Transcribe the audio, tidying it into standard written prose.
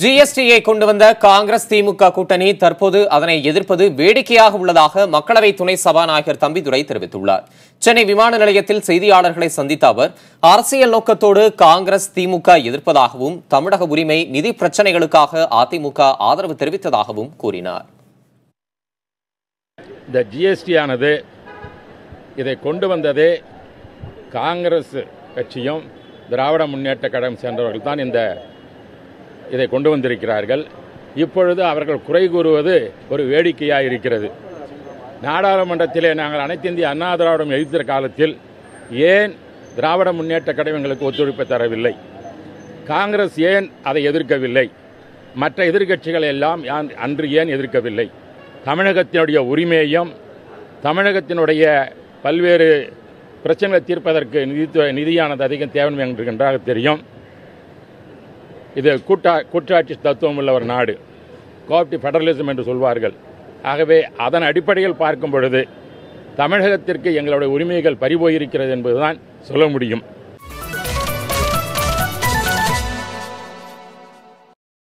ஜிஎஸ்டியை கொண்டு வந்த காங்கிரஸ் திமுக கூட்டணி தற்போது அதனை எதிர்ப்பது வேடிக்கையாக உள்ளதாக மக்களவை துணை சபாநாயகர் தம்பிதுரை தெரிவித்துள்ளார். சென்னை விமான நிலையத்தில் செய்தியாளர்களை சந்தித்த அவர், அரசியல் நோக்கத்தோடு காங்கிரஸ் திமுக எதிர்ப்பதாகவும் தமிழக உரிமை நிதி பிரச்சினைகளுக்காக அதிமுக ஆதரவு தெரிவித்ததாகவும் கூறினார். இந்த ஜிஎஸ்டி ஆனது இதை கொண்டு வந்ததே காங்கிரஸ் கட்சியும் திராவிட முன்னேற்ற கழகம் சேர்ந்தவர்கள் தான் இதை கொண்டு வந்திருக்கிறார்கள். இப்பொழுது அவர்கள் குறை கூறுவது ஒரு வேடிக்கையாக இருக்கிறது. நாடாளுமன்றத்திலே நாங்கள் அனைத்து இந்திய அண்ணா திராவிடம் எதிர்த்த காலத்தில் ஏன் திராவிட முன்னேற்ற கழகம் எங்களுக்கு ஒத்துழைப்பு தரவில்லை? காங்கிரஸ் ஏன் அதை எதிர்க்கவில்லை? மற்ற எதிர்க்கட்சிகள் எல்லாம் அன்று ஏன் எதிர்க்கவில்லை? தமிழகத்தினுடைய உரிமையையும் தமிழகத்தினுடைய பல்வேறு பிரச்சனைகளை தீர்ப்பதற்கு நிதியானது அதிகம் தேவை என்று நன்றாக தெரியும். இது கூட்டாட்சி தத்துவம் உள்ள ஒரு நாடு, கோஆப்டிவ் ஃபெடரலிசம் என்று சொல்வார்கள். ஆகவே அதன் அடிப்படையில் பார்க்கும் பொழுது தமிழகத்திற்கு எங்களுடைய உரிமைகள் பறிபோயிருக்கிறது என்பதுதான் சொல்ல முடியும்.